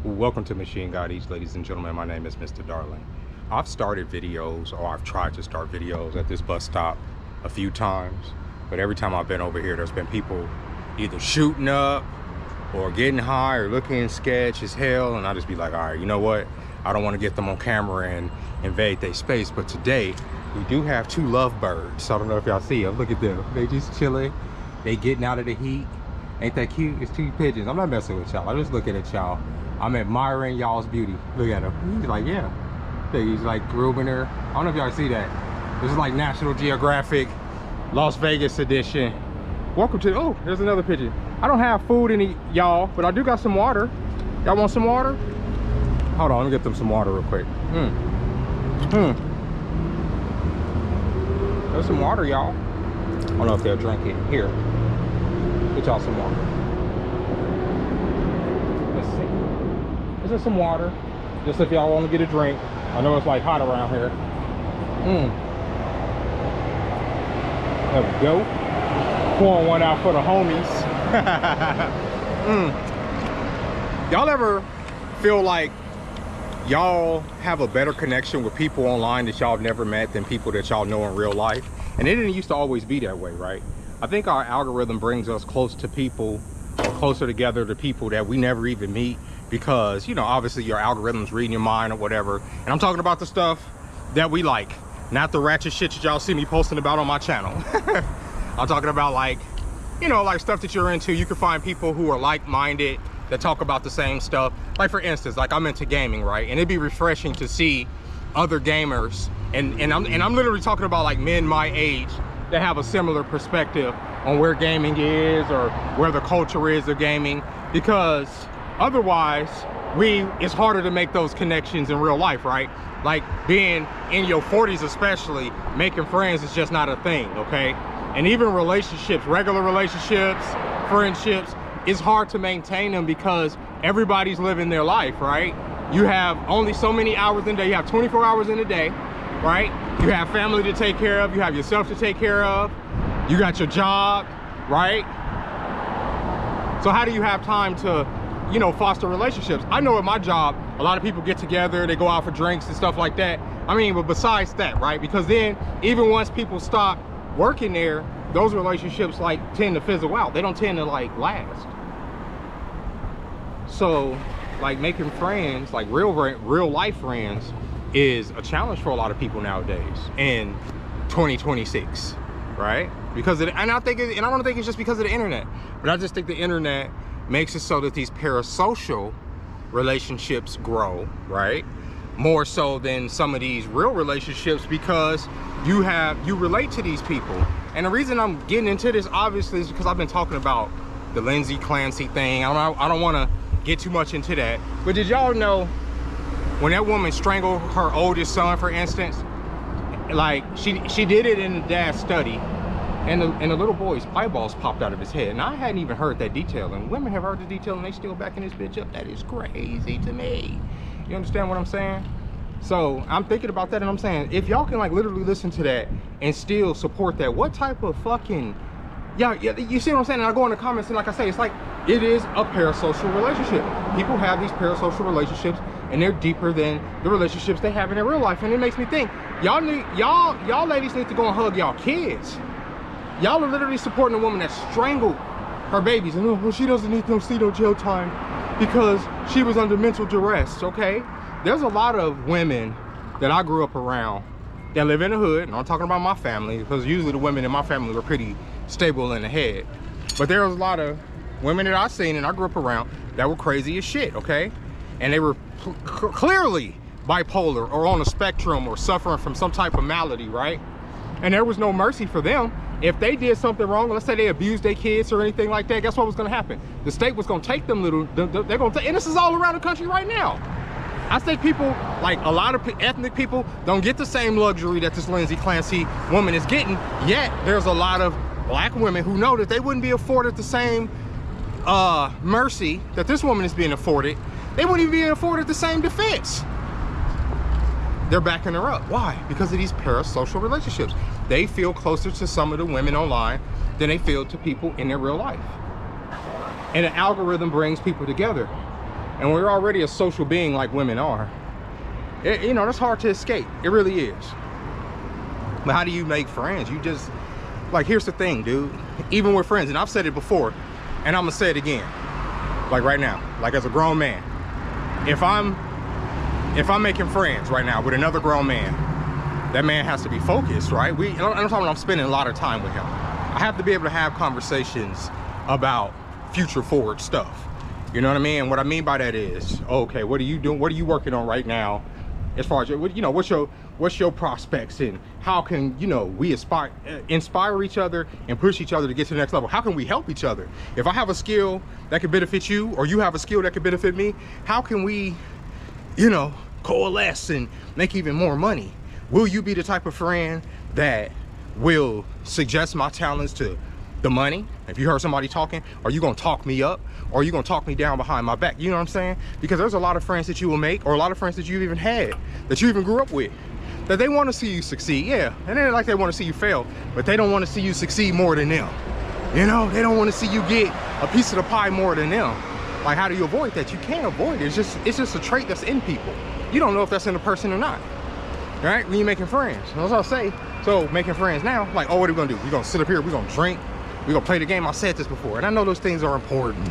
Welcome to Machine God Eats, ladies and gentlemen. My name is Mr. Darling. I've started videos, or I've tried to start videos at this bus stop a few times, but every time I've been over here, there's been people either shooting up or getting high or looking sketch as hell, and I just be like, all right, you know what? I don't want to get them on camera and invade their space, but today we do have two lovebirds. I don't know if y'all see them. Look at them. They just chilling. They getting out of the heat. Ain't that cute? It's two pigeons. I'm not messing with y'all. I'm just looking at y'all. I'm admiring y'all's beauty. Look at him. He's like, yeah. He's like grooming her. I don't know if y'all see that. This is like National Geographic, Las Vegas edition. Welcome to, oh, there's another pigeon. I don't have food in y'all, but I do got some water. Y'all want some water? Hold on, let me get them some water real quick. There's some water, y'all. I don't know if they'll drink it. Here, get y'all some water. Let's see. Is there some water? Just if y'all want to get a drink. I know it's like hot around here. There we go. Pouring one out for the homies. Y'all ever feel like y'all have a better connection with people online that y'all have never met than people that y'all know in real life? And it didn't used to always be that way, right? I think our algorithm brings us close to people, or closer together to people that we never even meet, because, you know, obviously your algorithm's reading your mind or whatever. And I'm talking about the stuff that we like, not the ratchet shit that y'all see me posting about on my channel. I'm talking about, like, you know, like stuff that you're into. You can find people who are like-minded that talk about the same stuff. Like, for instance, like, I'm into gaming, right? And it'd be refreshing to see other gamers, and I'm literally talking about like men my age that have a similar perspective on where gaming is or where the culture is of gaming, because otherwise it's harder to make those connections in real life, right? Like, being in your 40s especially, making friends is just not a thing, okay? And even relationships, regular relationships, friendships, it's hard to maintain them because everybody's living their life, right? You have only so many hours in a day. You have 24 hours in a day, right? You have family to take care of. You have yourself to take care of. You got your job, right? So how do you have time to, you know, foster relationships? I know at my job, a lot of people get together, they go out for drinks and stuff like that. I mean, but besides that, right? Because then even once people stop working there, those relationships like tend to fizzle out. They don't tend to like last. So like making friends, like real life friends, is a challenge for a lot of people nowadays in 2026, right? Because and I don't think it's just because of the internet, but I just think the internet makes it so that these parasocial relationships grow, right? More so than some of these real relationships, because you relate to these people. And the reason I'm getting into this, obviously, is because I've been talking about the Lindsay Clancy thing. I don't want to get too much into that, but did y'all know when that woman strangled her oldest son, for instance, like she did it in the dad's study, and the little boy's eyeballs popped out of his head? And I hadn't even heard that detail, and women have heard the detail and they still backing this bitch up. That is crazy to me. You understand what I'm saying? So I'm thinking about that, and I'm saying, if y'all can like literally listen to that and still support that, what type of fucking, yeah, you see what I'm saying? And I go in the comments, and like I say, it's like, it is a parasocial relationship. People have these parasocial relationships, and they're deeper than the relationships they have in their real life. And it makes me think, y'all ladies need to go and hug y'all kids. Y'all are literally supporting a woman that strangled her babies, and oh, she doesn't need no jail time because she was under mental duress. Okay, there's a lot of women that I grew up around that live in the hood, and I'm talking about my family, because usually the women in my family were pretty stable in the head, but there was a lot of women that I've seen and I grew up around that were crazy as shit, okay? And they were clearly bipolar or on a spectrum or suffering from some type of malady, right? And there was no mercy for them. If they did something wrong, let's say they abused their kids or anything like that, guess what was gonna happen? The state was gonna take them they're gonna take, and this is all around the country right now. I think people, like a lot of ethnic people, don't get the same luxury that this Lindsay Clancy woman is getting, yet there's a lot of black women who know that they wouldn't be afforded the same mercy that this woman is being afforded. They wouldn't even be afforded the same defense. They're backing her up. Why? Because of these parasocial relationships. They feel closer to some of the women online than they feel to people in their real life. And an algorithm brings people together. And when you're already a social being like women are, you know, that's hard to escape. It really is. But how do you make friends? You just, like, here's the thing, dude. Even with friends, and I've said it before, and I'm gonna say it again, like right now, like as a grown man, if I'm making friends right now with another grown man, that man has to be focused, right? I'm spending a lot of time with him. I have to be able to have conversations about future forward stuff. You know what I mean? And what I mean by that is, okay, what are you doing? What are you working on right now? As far as, you know, what's your prospects, and how can, you know, we inspire each other and push each other to get to the next level? How can we help each other? If I have a skill that could benefit you, or you have a skill that could benefit me, how can we, you know, coalesce and make even more money? Will you be the type of friend that will suggest my talents to the money? If you heard somebody talking, are you gonna talk me up, or are you gonna talk me down behind my back? You know what I'm saying? Because there's a lot of friends that you will make, or a lot of friends that you've even had, that you even grew up with, that they want to see you succeed. Yeah, and they're like, they want to see you fail, but they don't want to see you succeed more than them. You know, they don't want to see you get a piece of the pie more than them. Like, how do you avoid that? You can't avoid it. It's just a trait that's in people. You don't know if that's in a person or not, right? When you're making friends, that's what I'll say. So making friends now, like, oh, what are we gonna do? We're gonna sit up here, we're gonna drink, we're gonna play the game. I said this before, and I know those things are important.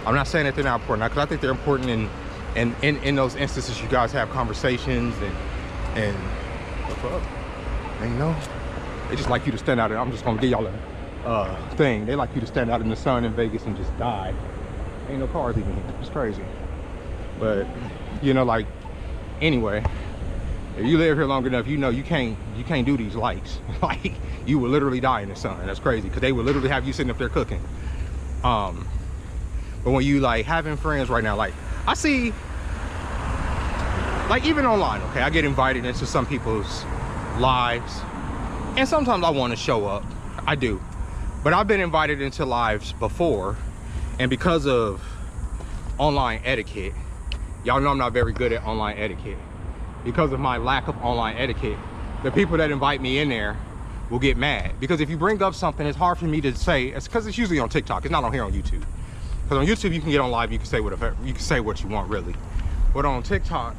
I'm not saying that they're not important, because I think they're important in those instances. You guys have conversations and what's up? And you know, they just like you to stand out. I'm just gonna give y'all a thing. They like you to stand out in the sun in Vegas and just die. Ain't no cars even here. It's crazy. But you know, like, anyway, if you live here long enough, you know you can't do these lights. Like, you will literally die in the sun. That's crazy, because they will literally have you sitting up there cooking. But when you like having friends right now, like I see, like even online, okay, I get invited into some people's lives, and sometimes I want to show up. I do, but I've been invited into lives before, and because of online etiquette, y'all know I'm not very good at online etiquette. Because of my lack of online etiquette, the people that invite me in there will get mad, because if you bring up something, it's hard for me to say. It's because it's usually on TikTok. It's not on here on YouTube. Because on YouTube, you can get on live, you can say whatever, you can say what you want, really. But on TikTok,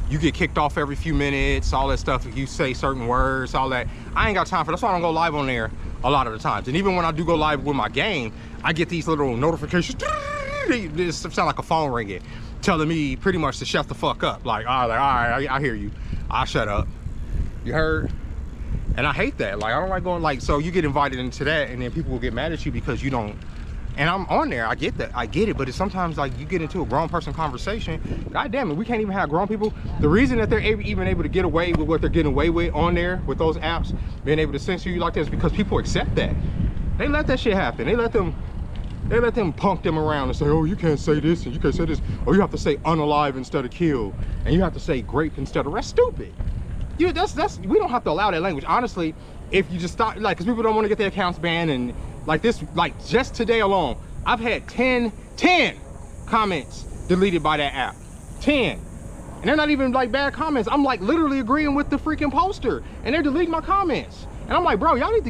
you get kicked off every few minutes, all that stuff. If you say certain words, all that. I ain't got time for that. That's why I don't go live on there a lot of the times. And even when I do go live with my game, I get these little notifications. They sound like a phone ringing, telling me pretty much to shut the fuck up. Like, all right, I hear you. I'll shut up. You heard? And I hate that. Like, I don't like going, like, so you get invited into that, and then people will get mad at you because you don't. And I'm on there, I get that, I get it, but it's sometimes like you get into a grown person conversation, god damn it, we can't even have grown people. The reason that they're even able to get away with what they're getting away with on there, with those apps, being able to censor you like this, because people accept that. They let that shit happen. They let them punk them around and say, oh, you can't say this, and you can't say this, or you have to say unalive instead of killed, and you have to say grape instead of, that's stupid. We don't have to allow that language. Honestly, if you just stop, like, because people don't want to get their accounts banned, and like this, like just today alone, I've had 10 comments deleted by that app. 10. And they're not even like bad comments. I'm like literally agreeing with the freaking poster, and they're deleting my comments. And I'm like, bro, y'all need to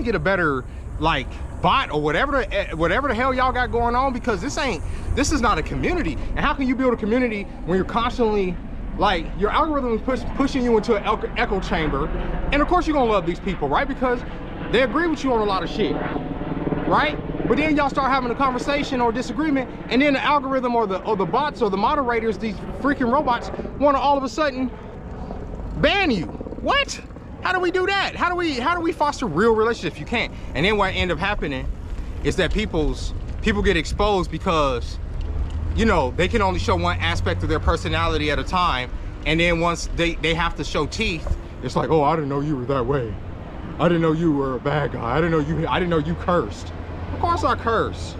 get a better like bot or whatever the hell y'all got going on, because this is not a community. And how can you build a community when you're constantly, like, your algorithm is pushing you into an echo chamber? And of course you're gonna love these people, right? Because they agree with you on a lot of shit, right? But then y'all start having a conversation or disagreement, and then the algorithm or the bots or the moderators, these freaking robots, want to all of a sudden ban you. What? How do we do that? How do we foster real relationships? You can't. And then what end up happening is that people get exposed because, you know, they can only show one aspect of their personality at a time, and then once they have to show teeth, it's like, oh, I didn't know you were that way. I didn't know you were a bad guy. I didn't know you cursed. Of course I curse.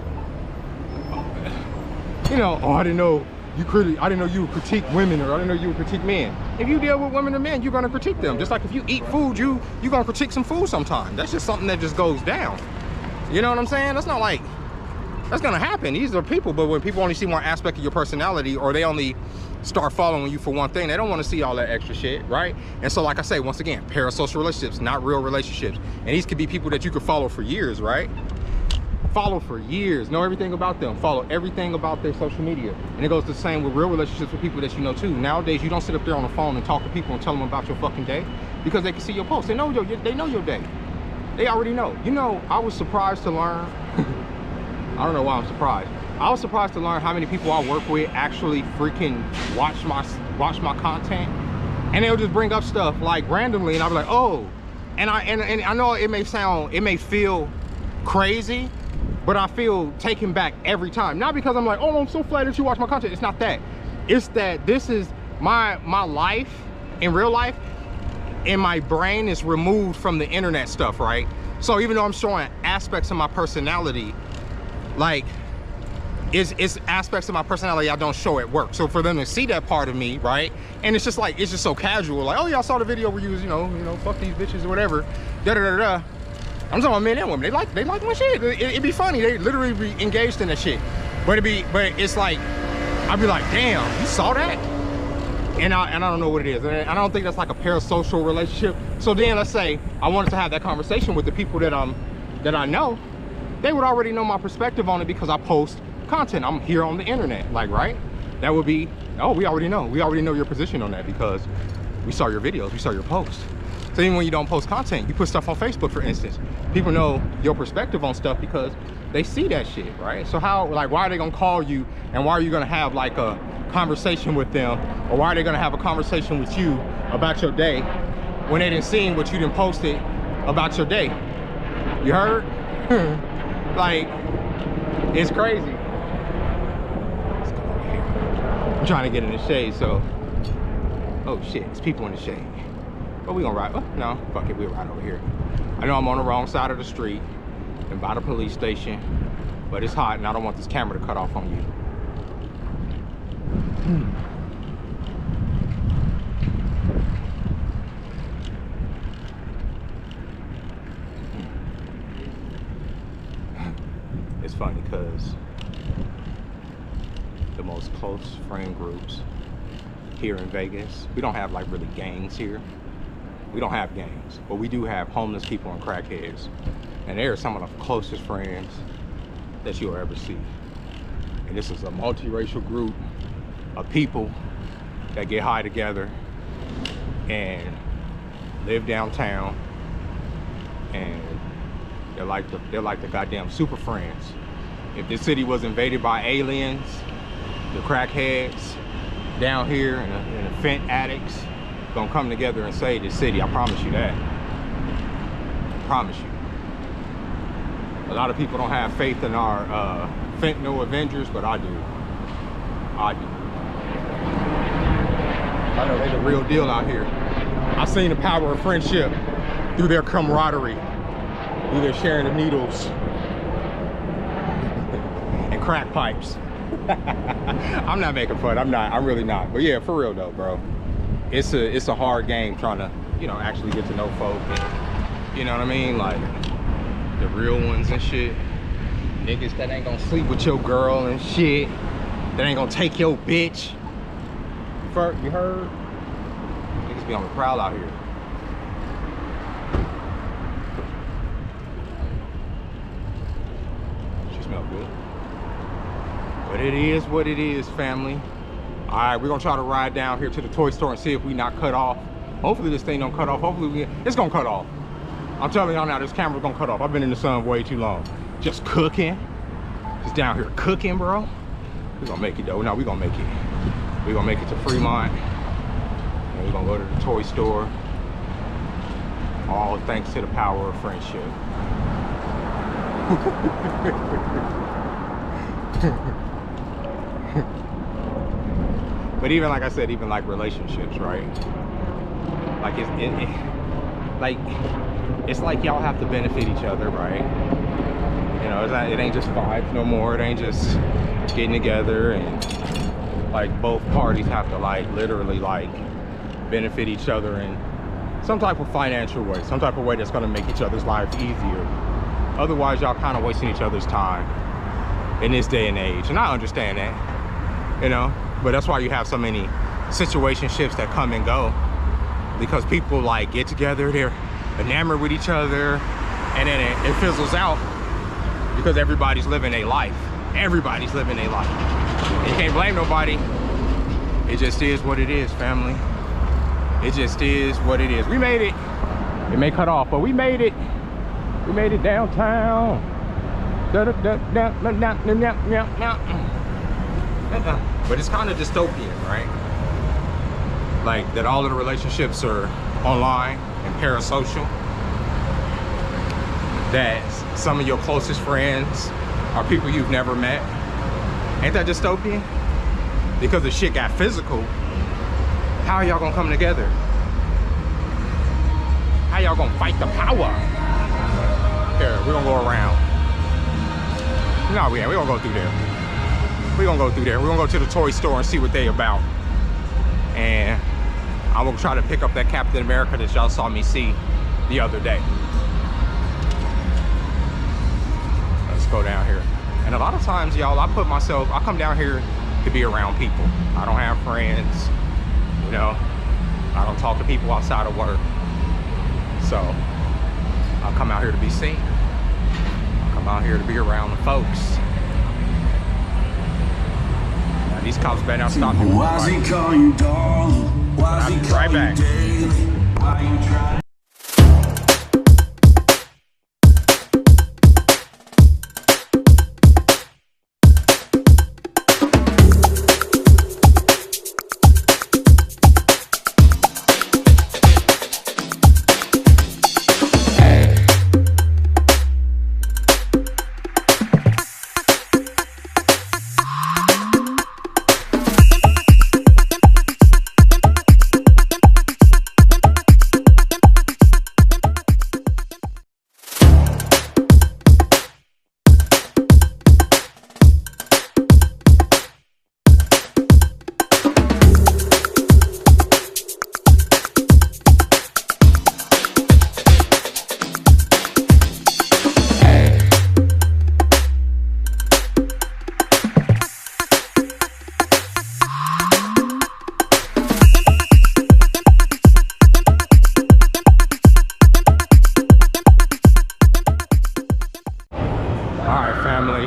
You know, oh, I didn't know you would critique women, or I didn't know you would critique men. If you deal with women or men, you're gonna critique them. Just like if you eat food, you're gonna critique some food sometime. That's just something that just goes down. You know what I'm saying? That's not like, that's gonna happen. These are people, but when people only see one aspect of your personality, or they only start following you for one thing, they don't want to see all that extra shit, right? And so, like I say, once again, parasocial relationships, not real relationships. And these could be people that you could follow for years, right? follow for years, know everything about them, follow everything about their social media. And it goes the same with real relationships with people that you know too. Nowadays, you don't sit up there on the phone and talk to people and tell them about your fucking day, because they can see your posts. They know your day. They already know. You know, I was surprised to learn. I don't know why I'm surprised. I was surprised to learn how many people I work with actually freaking watch my content, and they'll just bring up stuff like randomly, and I'll be like, oh, and I know it may feel crazy, but I feel taken back every time. Not because I'm like, oh, I'm so flattered you watch my content. It's not that. It's that this is my life in real life, and my brain is removed from the internet stuff, right? So even though I'm showing aspects of my personality, like it's aspects of my personality I don't show at work. So for them to see that part of me, right? And it's just like, it's just so casual. Like, oh yeah, I saw the video where you was, you know, fuck these bitches or whatever. Da da da da. I'm talking about men and women. They like my shit. It'd be funny. They literally be engaged in that shit. But it's like, I'd be like, damn, you saw that? And I don't know what it is. And I don't think that's like a parasocial relationship. So then let's say I wanted to have that conversation with the people that I know. They would already know my perspective on it because I post content. I'm here on the internet, like, right? That would be, oh, we already know your position on that because we saw your videos, we saw your posts. So even when you don't post content, you put stuff on Facebook, for instance, people know your perspective on stuff because they see that shit, right? So how, like, why are they gonna call you, and why are you gonna have like a conversation with them, or why are they gonna have a conversation with you about your day when they didn't see what you didn't posted about your day? You heard? Like, it's crazy. Let's go over here. I'm trying to get in the shade, so, oh shit, it's people in the shade. But we gonna ride, oh, no, fuck it, we'll ride over here. I know I'm on the wrong side of the street and by the police station, but it's hot and I don't want this camera to cut off on you. It's funny because the most close friend groups here in Vegas, we don't have like really gangs here. We don't have gangs, but we do have homeless people and crackheads. And they are some of the closest friends that you'll ever see. And this is a multiracial group of people that get high together and live downtown, and they're like the goddamn super friends. If this city was invaded by aliens, the crackheads down here and the fent addicts gonna come together and save this city. I promise you that. I promise you. A lot of people don't have faith in our fentanyl avengers, but I do. I do. I know they're the real deal out here. I've seen the power of friendship through their camaraderie, through their sharing of needles and crack pipes. I'm not making fun. I'm really not. But yeah, for real though, bro. It's a hard game trying to, you know, actually get to know folk. And, you know what I mean? Like the real ones and shit. Niggas that ain't gonna sleep with your girl and shit. That ain't gonna take your bitch. You heard? Niggas be on the prowl out here. She smell good. But it is what it is, family. All right, we're gonna try to ride down here to the toy store and see if we not cut off. Hopefully this thing don't cut off. Hopefully it's gonna cut off. I'm telling y'all now, this camera's gonna cut off. I've been in the sun way too long. Just cooking. Just down here cooking, bro. We're gonna make it though. No, we're gonna make it. We're gonna make it to Fremont. And we're gonna go to the toy store. All thanks to the power of friendship. But even like I said, even like relationships, right? Like it's like y'all have to benefit each other, right? You know, it ain't just vibes no more. It ain't just getting together, and like both parties have to like literally like benefit each other in some type of financial way, some type of way that's gonna make each other's lives easier. Otherwise, y'all kind of wasting each other's time in this day and age, and I understand that, you know. But that's why you have so many situationships that come and go, because people like get together, they're enamored with each other, and then it fizzles out. because everybody's living a life. Everybody's living a life. And you can't blame nobody. It just is what it is, family. It just is what it is. We made it. It may cut off, but we made it. We made it downtown. But it's kind of dystopian, right? Like that all of the relationships are online and parasocial. That some of your closest friends are people you've never met. Ain't that dystopian? Because the shit got physical. How are y'all gonna come together? How y'all gonna fight the power? Here, we're gonna go around. No, we gonna go through there. We're gonna go through there. We're gonna go to the toy store and see what they about. And I'm gonna try to pick up that Captain America that y'all saw me see the other day. Let's go down here. And a lot of times, y'all, I come down here to be around people. I don't have friends, you know. I don't talk to people outside of work. So I come out here to be seen. I come out here to be around the folks. Now, these cops better not stop me. Why's he call you darling? Why's he call right back. You daily? Why you trying?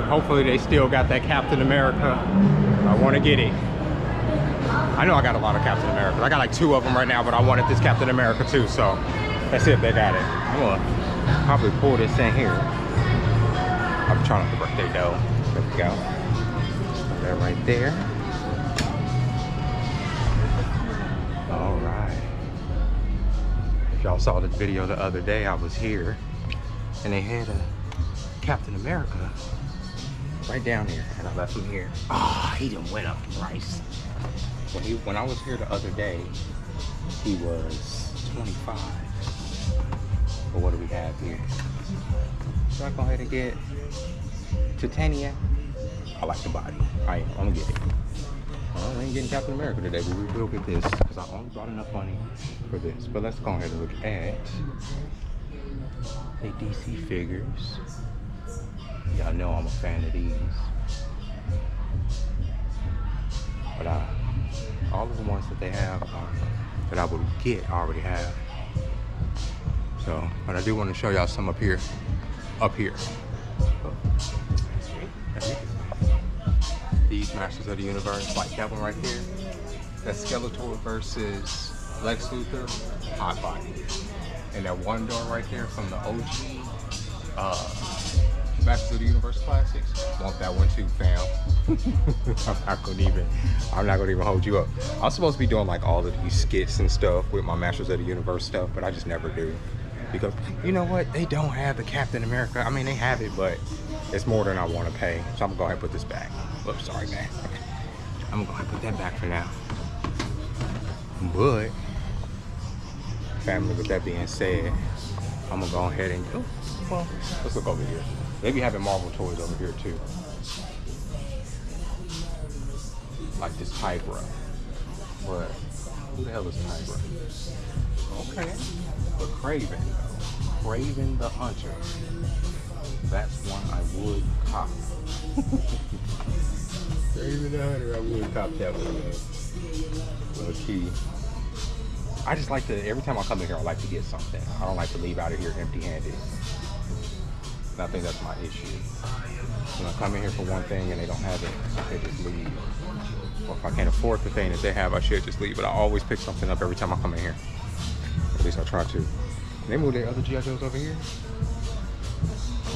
Hopefully they still got that Captain America. I want to get it. I know I got a lot of Captain Americas. I got like 2 of them right now, but I wanted this Captain America too, so let's see if they got it. I'm gonna probably pull this in here. I'm trying not to break their dough. There we go. Put that right there. All right. If y'all saw the video the other day, I was here and they had a Captain America right down here, and I left him here. Oh, he done went up in price. When I was here the other day, he was 25. But what do we have here? So I go ahead and get Titania. I like the body. I'm gonna get it. Well, I ain't getting Captain America today, but we will get this because I only brought enough money for this. But let's go ahead and look at the DC figures. Y'all know I'm a fan of these. But all of the ones that they have that I would get, I already have. So, but I do want to show y'all some up here. These Masters of the Universe, like that one right here. That's Skeletor versus Lex Luthor, hot body. And that one door right there from the OG Masters of the Universe Classics. Want that one too, fam. I'm not gonna even hold you up. I'm supposed to be doing like all of these skits and stuff with my Masters of the Universe stuff, but I just never do. Because you know what? They don't have the Captain America. I mean, they have it, but it's more than I want to pay. So I'm gonna go ahead and put this back. Oops, sorry, man. I'm gonna go ahead and put that back for now. But, family, with that being said, I'm gonna go ahead and do. Well, let's look over here. They be having Marvel toys over here too. Like this Tigra. But who the hell is Tigra? Okay. But Craven though. Craven the Hunter. That's one I would cop. Craven the Hunter, I would cop that one. Little key. I just like to, every time I come in here, I like to get something. I don't like to leave out of here empty-handed. And I think that's my issue. When I come in here for one thing and they don't have it, they just leave. Or if I can't afford the thing that they have, I should just leave. But I always pick something up every time I come in here. At least I try to. They move their other G.I. Joes over here.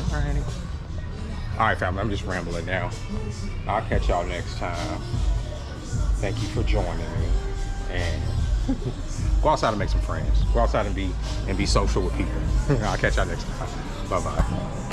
All right, all right, family, I'm just rambling now. I'll catch y'all next time. Thank you for joining me. And go outside and make some friends. Go outside and be social with people. I'll catch y'all next time. Bye-bye.